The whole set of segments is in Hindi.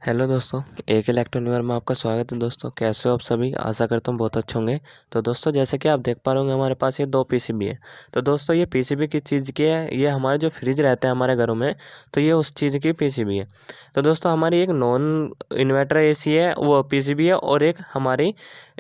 हेलो दोस्तों, एक इलेक्ट्रॉनिवर में आपका स्वागत है। दोस्तों कैसे हो आप सभी? आशा करता हूँ बहुत अच्छे होंगे। तो दोस्तों जैसे कि आप देख पा रहे होंगे हमारे पास ये दो पीसीबी है। तो दोस्तों ये पीसीबी किस चीज़ की है? ये हमारे जो फ्रिज रहते हैं हमारे घरों में, तो ये उस चीज़ की पीसीबी है। तो दोस्तों हमारी एक नॉन इन्वर्टर एसी है, वो पीसीबी है, और एक हमारी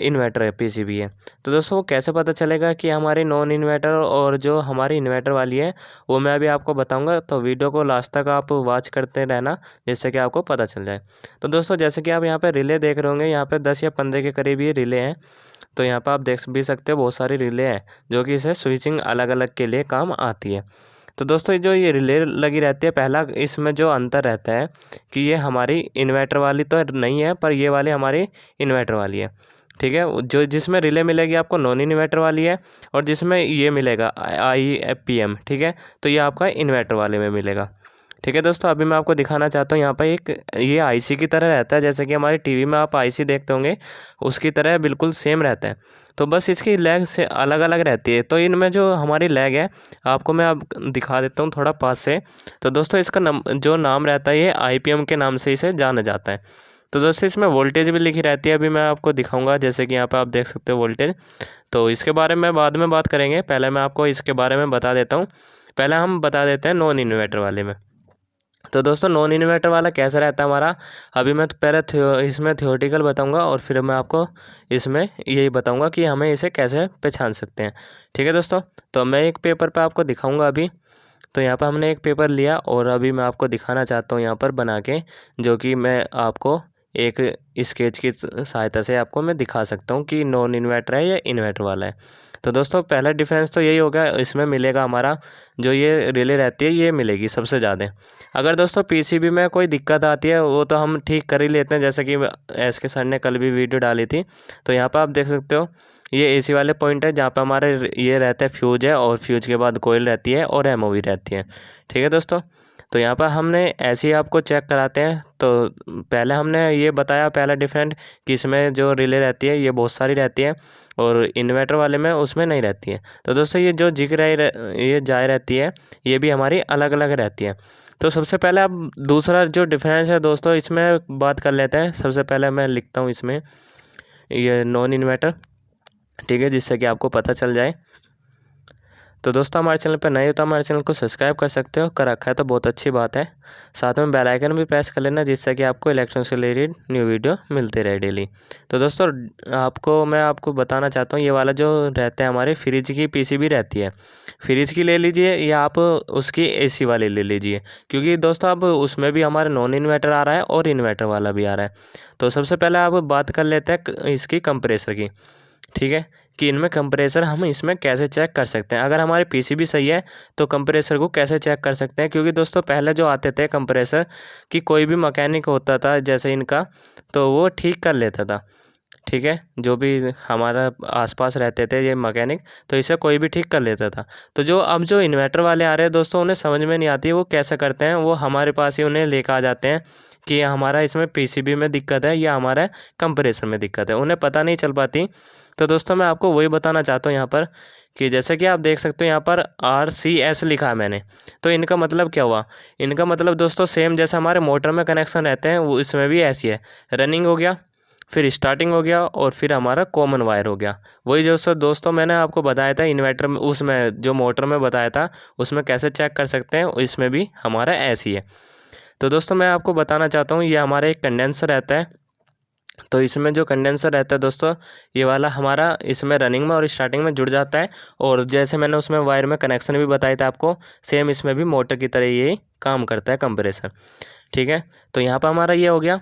इन्वर्टर है पीसीबी है। तो दोस्तों वो कैसे पता चलेगा कि हमारी नॉन इन्वर्टर और जो हमारी इन्वर्टर वाली है वो मैं अभी आपको बताऊँगा। तो वीडियो को लास्ट तक आप वॉच करते रहना, जिससे कि आपको पता चल जाए। तो दोस्तों जैसे कि आप यहाँ पे रिले देख रहे होंगे, यहाँ पे 10 या 15 के करीब ये रिले हैं। तो यहाँ पे आप देख भी सकते हो बहुत सारी रिले हैं जो कि इसे स्विचिंग अलग अलग के लिए काम आती है। तो दोस्तों जो ये रिले लगी रहती है, पहला इसमें जो अंतर रहता है कि ये हमारी इन्वर्टर वाली तो नहीं है, पर ये वाली हमारी इन्वर्टर वाली है। ठीक है, जो जिसमें रिले मिलेगी आपको नॉन इन्वर्टर वाली है, और जिसमें ये मिलेगा IEPM। ठीक है, तो ये आपका इन्वर्टर वाले में मिलेगा। ठीक है दोस्तों, अभी मैं आपको दिखाना चाहता हूँ यहाँ पर एक ये आईसी की तरह रहता है, जैसे कि हमारी टीवी में आप आईसी देखते होंगे उसकी तरह बिल्कुल सेम रहता है। तो बस इसकी लैग से अलग अलग रहती है। तो इनमें जो हमारी लैग है आपको मैं अब दिखा देता हूँ थोड़ा पास से। तो दोस्तों इसका जो नाम रहता है ये IPM के नाम से इसे जाना जाता है। तो दोस्तों इसमें वोल्टेज भी लिखी रहती है, अभी मैं आपको दिखाऊंगा, जैसे कि यहाँ पे आप देख सकते हो वोल्टेज। तो इसके बारे में बाद में बात करेंगे, पहले मैं आपको इसके बारे में बता देता हूँ। पहले हम बता देते हैं नॉन इन्वर्टर वाले में। तो दोस्तों नॉन इन्वर्टर वाला कैसा रहता है हमारा, अभी मैं तो पहले इसमें थ्योरेटिकल बताऊंगा, और फिर मैं आपको इसमें यही बताऊंगा कि हमें इसे कैसे पहचान सकते हैं। ठीक है दोस्तों, तो मैं एक पेपर पे आपको दिखाऊंगा अभी। तो यहाँ पर हमने एक पेपर लिया और अभी मैं आपको दिखाना चाहता हूँ यहाँ पर बना के, जो कि मैं आपको एक स्केच की सहायता से आपको मैं दिखा सकता हूँ कि नॉन इन्वर्टर है या इन्वर्टर वाला है। तो दोस्तों पहला डिफरेंस तो यही होगा, इसमें मिलेगा हमारा जो ये रिले रहती है ये मिलेगी सबसे ज़्यादा। अगर दोस्तों पीसीबी में कोई दिक्कत आती है वो तो हम ठीक कर ही लेते हैं, जैसे कि एस के सर ने कल भी वीडियो डाली थी। तो यहाँ पर आप देख सकते हो ये एसी वाले पॉइंट है जहाँ पे हमारे ये रहता है फ्यूज है, और फ्यूज के बाद कोयल रहती है और एमओवी रहती है। ठीक है दोस्तों, तो यहाँ पर हमने ऐसे ही आपको चेक कराते हैं। तो पहले हमने ये बताया पहला डिफरेंट कि इसमें जो रिले रहती है ये बहुत सारी रहती है, और इन्वर्टर वाले में उसमें नहीं रहती है। तो दोस्तों ये जो ये जाए रहती है ये भी हमारी अलग अलग रहती है। तो सबसे पहले अब दूसरा जो डिफरेंस है दोस्तों इसमें बात कर लेते हैं। सबसे पहले मैं लिखता हूँ इसमें ये नॉन इन्वर्टर, ठीक है, जिससे कि आपको पता चल जाए। तो दोस्तों हमारे चैनल पर नए हो तो हमारे चैनल को सब्सक्राइब कर सकते हो, कर रखा है तो बहुत अच्छी बात है। साथ में बेल आइकन भी प्रेस कर लेना, जिससे कि आपको इलेक्ट्रॉनिक्स से रिलेटेड न्यू वीडियो मिलते रहे डेली। तो दोस्तों मैं आपको बताना चाहता हूँ ये वाला जो रहता है हमारे फ्रिज की पीसीबी रहती है, फ्रिज की ले लीजिए या आप उसकी एसी वाली ले लीजिए, क्योंकि दोस्तों अब उसमें भी हमारा नॉन इन्वर्टर आ रहा है और इन्वर्टर वाला भी आ रहा है। तो सबसे पहले आप बात कर लेते हैं इसकी कंप्रेसर की। ठीक है, कि इनमें कंप्रेसर हम इसमें कैसे चेक कर सकते हैं। अगर हमारे पीसीबी सही है तो कंप्रेसर को कैसे चेक कर सकते हैं, क्योंकि दोस्तों पहले जो आते थे कंप्रेसर कि कोई भी मैकेनिक होता था जैसे इनका, तो वो ठीक कर लेता था। ठीक है, जो भी हमारा आसपास रहते थे ये मैकेनिक, तो इसे कोई भी ठीक कर लेता था। तो जो अब जो इन्वर्टर वाले आ रहे हैं दोस्तों उन्हें समझ में नहीं आती वो कैसे करते हैं, वो हमारे पास ही उन्हें लेकर आ जाते हैं कि हमारा इसमें पीसीबी में दिक्कत है या हमारा कंप्रेसर में दिक्कत है, उन्हें पता नहीं चल पाती। तो दोस्तों मैं आपको वही बताना चाहता हूँ यहाँ पर कि जैसे कि आप देख सकते हो यहाँ पर RCS लिखा है मैंने। तो इनका मतलब क्या हुआ, इनका मतलब दोस्तों सेम जैसे हमारे मोटर में कनेक्शन रहते हैं वो इसमें भी ऐसी है। रनिंग हो गया, फिर स्टार्टिंग हो गया, और फिर हमारा कॉमन वायर हो गया। वही जो दोस्तों मैंने आपको बताया था इन्वर्टर में, उसमें जो मोटर में बताया था उसमें कैसे चेक कर सकते हैं, इसमें भी हमारा ऐसी है। तो दोस्तों मैं आपको बताना चाहता हूँ ये हमारा एक कंडेंसर रहता है। तो इसमें जो कंडेंसर रहता है दोस्तों ये वाला हमारा इसमें रनिंग में और स्टार्टिंग में जुड़ जाता है, और जैसे मैंने उसमें वायर में कनेक्शन भी बताया था आपको, सेम इसमें भी मोटर की तरह ये काम करता है कंप्रेसर। ठीक है, तो यहाँ पर हमारा ये हो गया,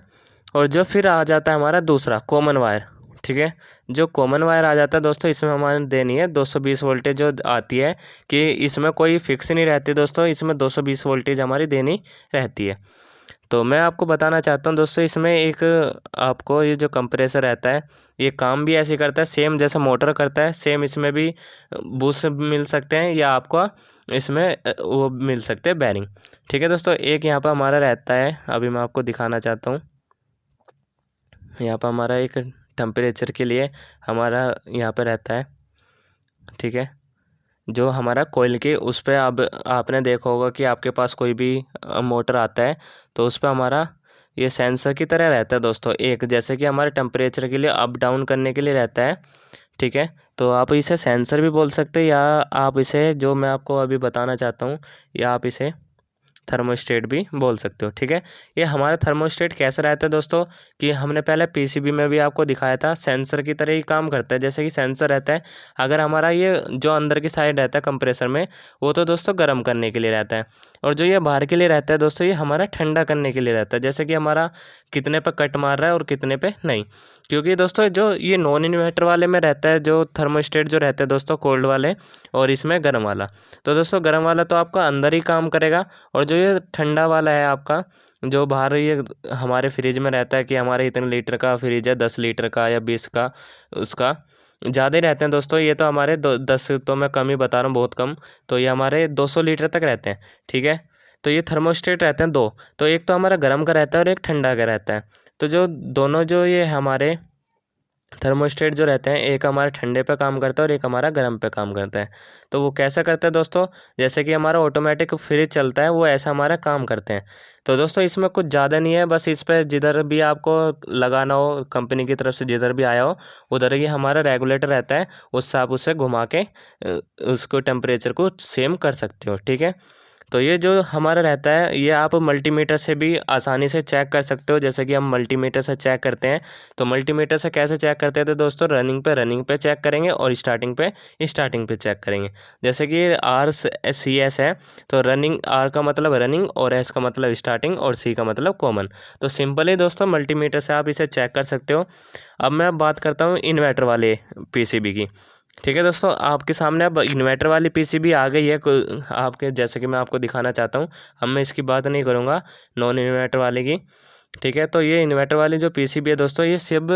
और जो फिर आ जाता है हमारा दूसरा कॉमन वायर। ठीक है, जो कॉमन वायर आ जाता है दोस्तों इसमें हमारे देनी है 220 वोल्टेज जो आती है, कि इसमें कोई फिक्स नहीं रहती दोस्तों, इसमें 220 वोल्टेज हमारी देनी रहती है। तो मैं आपको बताना चाहता हूँ दोस्तों इसमें एक आपको ये जो कंप्रेसर रहता है ये काम भी ऐसे करता है सेम जैसे मोटर करता है, सेम इसमें भी बूस्ट मिल सकते हैं या आपको इसमें वो मिल सकते हैं बैरिंग। ठीक है दोस्तों, एक यहाँ पर हमारा रहता है, अभी मैं आपको दिखाना चाहता हूँ। यहाँ पर हमारा एक टेम्परेचर के लिए हमारा यहाँ पर रहता है। ठीक है, जो हमारा कोयल के उस पर अब आपने देखा होगा कि आपके पास कोई भी मोटर आता है तो उस पर हमारा ये सेंसर की तरह रहता है दोस्तों, एक जैसे कि हमारे टेम्परेचर के लिए अप डाउन करने के लिए रहता है, ठीक है। तो आप इसे सेंसर भी बोल सकते हैं, या आप इसे जो मैं आपको अभी बताना चाहता हूँ, या आप इसे थर्मोस्टेट भी बोल सकते हो, ठीक है। ये हमारा थर्मोस्टेट कैसा रहता है दोस्तों, कि हमने पहले पीसीबी में भी आपको दिखाया था, सेंसर की तरह ही काम करता है। जैसे कि सेंसर रहता है, अगर हमारा ये जो अंदर की साइड रहता है कंप्रेसर में, वो तो दोस्तों गर्म करने के लिए रहता है, और जो ये बाहर के लिए रहता है दोस्तों, ये हमारा ठंडा करने के लिए रहता है, जैसे कि हमारा कितने पे कट मार रहा है और कितने पे नहीं। क्योंकि दोस्तों जो ये नॉन इन्वर्टर वाले में रहता है, जो थर्मोस्टेट जो रहते हैं दोस्तों कोल्ड वाले, और इसमें गर्म वाला, तो दोस्तों गर्म वाला तो आपका अंदर ही काम करेगा, और जो ये ठंडा वाला है आपका, जो बाहर ये हमारे फ्रिज में रहता है कि हमारे इतने लीटर का फ्रिज है, 10 लीटर का या 20 का, उसका ज़्यादा ही रहते हैं दोस्तों। ये तो हमारे 10 तो मैं कम ही बता रहा हूँ, बहुत कम। तो ये हमारे 200 लीटर तक रहते हैं, ठीक है। तो ये थर्मोस्टेट रहते हैं दो, तो एक तो हमारा गर्म का रहता है और एक ठंडा का रहता है। तो जो दोनों जो ये हमारे थर्मोस्टेट जो रहते हैं, एक हमारे ठंडे पे काम करता है और एक हमारा गर्म पे काम करता है। तो वो कैसा करता है दोस्तों, जैसे कि हमारा ऑटोमेटिक फ्रिज चलता है, वो ऐसा हमारा काम करते हैं। तो दोस्तों इसमें कुछ ज़्यादा नहीं है, बस इस पर जिधर भी आपको लगाना हो, कंपनी की तरफ से जिधर भी आया हो, उधर ही हमारा रेगुलेटर रहता है, उससे आप उसे घुमा के उसको टेम्परेचर को सेम कर सकते हो, ठीक है। तो ये जो हमारा रहता है, ये आप मल्टीमीटर से भी आसानी से चेक कर सकते हो। जैसे कि हम मल्टीमीटर से चेक करते हैं, तो मल्टीमीटर से कैसे चेक करते हैं, तो दोस्तों रनिंग पे चेक करेंगे और स्टार्टिंग पे चेक करेंगे। जैसे कि RCS है, तो रनिंग, R का मतलब रनिंग, और S का मतलब स्टार्टिंग, और C का मतलब कॉमन। तो सिंपल ही दोस्तों मल्टीमीटर से आप इसे चेक कर सकते हो। अब मैं बात करता हूँ इन्वर्टर वाले पीसीबी की, ठीक है दोस्तों। आपके सामने अब इन्वर्टर वाली पीसीबी आ गई है, आपके जैसे कि मैं आपको दिखाना चाहता हूँ। अब मैं इसकी बात नहीं करूँगा नॉन इन्वर्टर वाले की, ठीक है। तो ये इन्वर्टर वाली जो पीसीबी है दोस्तों, ये सिर्फ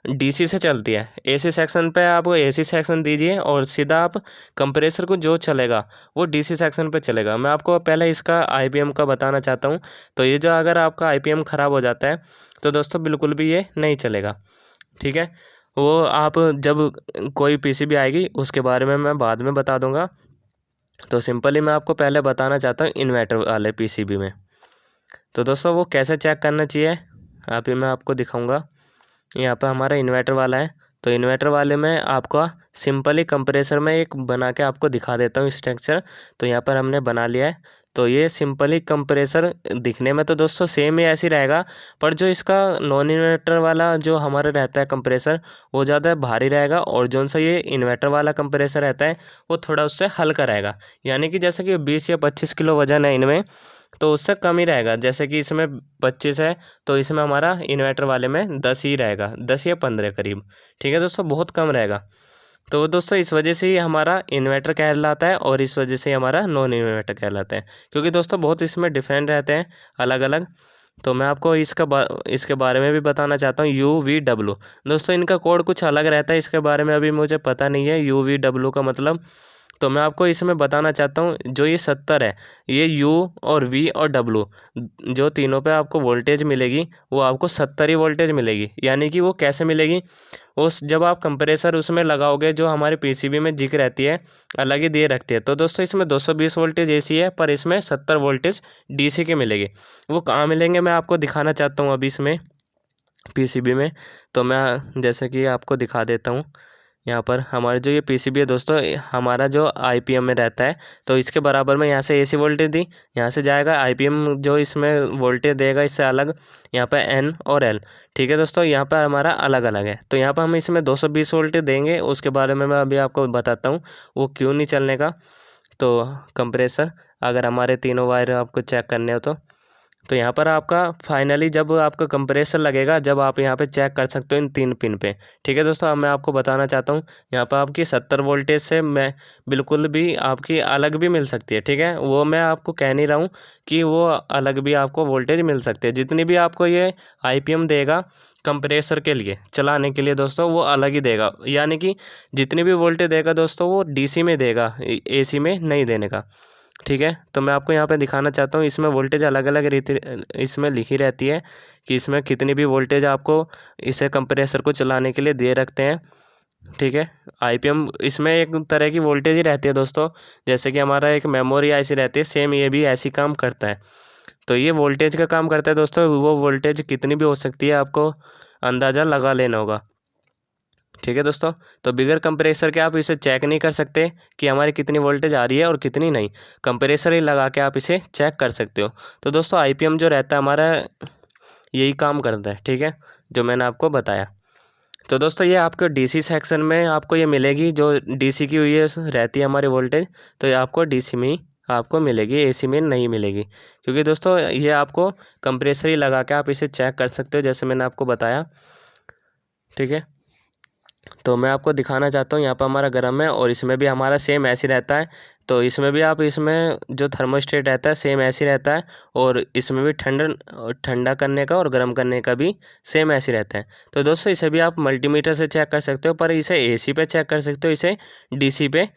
डीसी से चलती है। एसी सेक्शन पे आप एसी सेक्शन दीजिए, और सीधा आप कंप्रेसर को जो चलेगा वो डीसी सेक्शन पे चलेगा। मैं आपको पहले इसका आईपीएम का बताना चाहता हूँ। तो ये जो अगर आपका आईपीएम ख़राब हो जाता है, तो दोस्तों बिल्कुल भी ये नहीं चलेगा, ठीक है। वो आप जब कोई पीसीबी आएगी उसके बारे में मैं बाद में बता दूंगा। तो सिंपली मैं आपको पहले बताना चाहता हूँ इन्वर्टर वाले पीसीबी में। तो दोस्तों वो कैसे चेक करना चाहिए, आप ही मैं आपको दिखाऊंगा। यहाँ पर हमारा इन्वर्टर वाला है, तो इन्वर्टर वाले में आपका सिंपली कंप्रेसर में एक बना के आपको दिखा देता हूँ स्ट्रक्चर। तो यहाँ पर हमने बना लिया है। तो ये सिंपली कंप्रेसर दिखने में तो दोस्तों सेम ही ऐसी रहेगा, पर जो इसका नॉन इन्वर्टर वाला जो हमारा रहता है कंप्रेसर, वो ज़्यादा भारी रहेगा, और जो सा ये इन्वर्टर वाला कंप्रेसर रहता है वो थोड़ा उससे हल्का रहेगा। यानी कि जैसे कि 20 या 25 किलो वजन है इनमें, तो उससे कम ही रहेगा। जैसे कि इसमें 25 है, तो इसमें हमारा इन्वर्टर वाले में 10 ही रहेगा, 10 या 15 करीब, ठीक है दोस्तों, बहुत कम रहेगा। तो दोस्तों इस वजह से ही हमारा इन्वर्टर कहलाता है, और इस वजह से ही हमारा नॉन इन्वर्टर कहलाता है, क्योंकि दोस्तों बहुत इसमें डिफरेंट रहते हैं अलग अलग। तो मैं आपको इसके बारे में भी बताना चाहता हूँ। UVW दोस्तों, इनका कोड कुछ अलग रहता है, इसके बारे में अभी मुझे पता नहीं है UVW का मतलब। तो मैं आपको इसमें बताना चाहता हूँ, जो ये 70 है, ये U और V और W जो तीनों पे आपको वोल्टेज मिलेगी, वो आपको 70 ही वोल्टेज मिलेगी। यानी कि वो कैसे मिलेगी, उस जब आप कंप्रेसर उसमें लगाओगे, जो हमारे पीसीबी में जिक रहती है अलग ही दे रखती है। तो दोस्तों इसमें 220 वोल्टेज AC है, पर इसमें 70 वोल्टेज DC के मिलेगी। वो कहाँ मिलेंगे मैं आपको दिखाना चाहता हूँ अभी इसमें पीसीबी में। तो मैं जैसे कि आपको दिखा देता हूँ। यहाँ पर हमारे जो ये पीसीबी है दोस्तों, हमारा जो आईपीएम में रहता है, तो इसके बराबर में यहाँ से AC वोल्टेज दी, यहाँ से जाएगा आईपीएम जो इसमें वोल्टेज देगा इससे अलग, यहाँ पर N और L, ठीक है दोस्तों। यहाँ पर हमारा अलग अलग है, तो यहाँ पर हम इसमें 220 वोल्टेज देंगे। उसके बारे में मैं अभी आपको बताता हूँ वो क्यों नहीं चलने का। तो कंप्रेसर, अगर हमारे तीनों वायर आपको चेक करने हो, तो यहाँ पर आपका फाइनली जब आपका कंप्रेसर लगेगा, जब आप यहाँ पे चेक कर सकते हो इन 3 पिन पे, ठीक है दोस्तों। अब मैं आपको बताना चाहता हूँ, यहाँ पर आपकी 70 वोल्टेज से मैं बिल्कुल भी आपकी अलग भी मिल सकती है, ठीक है। वो मैं आपको कह नहीं रहा हूँ कि वो अलग भी आपको वोल्टेज मिल सकती है। जितनी भी आपको ये आईपीएम देगा कंप्रेसर के लिए चलाने के लिए दोस्तों, वो अलग ही देगा। यानी कि जितनी भी वोल्टेज देगा दोस्तों, वो DC में देगा, AC में नहीं देने का, ठीक है। तो मैं आपको यहाँ पे दिखाना चाहता हूँ, इसमें वोल्टेज अलग अलग रीति इसमें लिखी रहती है कि इसमें कितनी भी वोल्टेज आपको इसे कंप्रेसर को चलाने के लिए दे रखते हैं, ठीक है। आईपीएम इसमें एक तरह की वोल्टेज ही रहती है दोस्तों, जैसे कि हमारा एक मेमोरी ऐसी रहती है, सेम ये भी ऐसी काम करता है। तो ये वोल्टेज का काम करता है दोस्तों, वो वोल्टेज कितनी भी हो सकती है आपको अंदाज़ा लगा लेना होगा। ठीक है दोस्तों, तो बिगर कंप्रेसर के आप इसे चेक नहीं कर सकते कि हमारी कितनी वोल्टेज आ रही है और कितनी नहीं। कंप्रेसर ही लगा के आप इसे चेक कर सकते हो। तो दोस्तों आईपीएम जो रहता है हमारा यही काम करता है, ठीक है, जो मैंने आपको बताया। तो दोस्तों ये आपको डीसी सेक्शन में आपको ये मिलेगी, जो डीसी की हुई है रहती है हमारी वोल्टेज, तो ये आपको डीसी में ही आपको मिलेगी, एसी में नहीं मिलेगी। क्योंकि दोस्तों ये आपको कंप्रेसर ही लगा के आप इसे चेक कर सकते हो, जैसे मैंने आपको बताया। ठीक है, तो मैं आपको दिखाना चाहता हूँ, यहाँ पर हमारा गर्म है और इसमें भी हमारा सेम ऐसे रहता है। तो इसमें भी आप इसमें जो थर्मोस्टेट रहता है सेम ऐसे रहता है, और इसमें भी ठंडा करने का और गर्म करने का भी सेम ऐसे रहता है। तो दोस्तों इसे भी आप मल्टीमीटर से चेक कर सकते हो, पर इसे एसी पे चेक कर सकते हो, इसे डीसी पे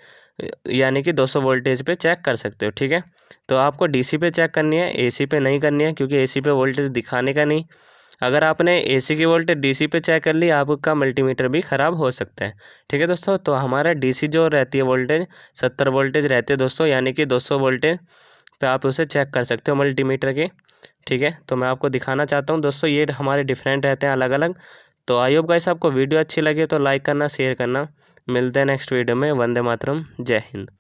यानी कि 200 वोल्टेज पे चेक कर सकते हो। ठीक है, तो आपको डीसी पे चेक करनी है, एसी पे नहीं करनी है, क्योंकि एसी पे वोल्टेज दिखाने का नहीं। अगर आपने एसी की वोल्टेज डीसी पे चेक कर ली, आपका मल्टीमीटर भी ख़राब हो सकता है। ठीक है दोस्तों, तो हमारा डीसी जो रहती है वोल्टेज 70 वोल्टेज रहती है दोस्तों, यानी कि 200 वोल्टेज पे आप उसे चेक कर सकते हो मल्टीमीटर के। ठीक है, तो मैं आपको दिखाना चाहता हूँ दोस्तों, ये हमारे डिफरेंट रहते हैं अलग अलग। तो आई होप गाइस आपको वीडियो अच्छी लगे तो लाइक करना, शेयर करना। मिलते हैं नेक्स्ट वीडियो में। वंदे मातरम, जय हिंद।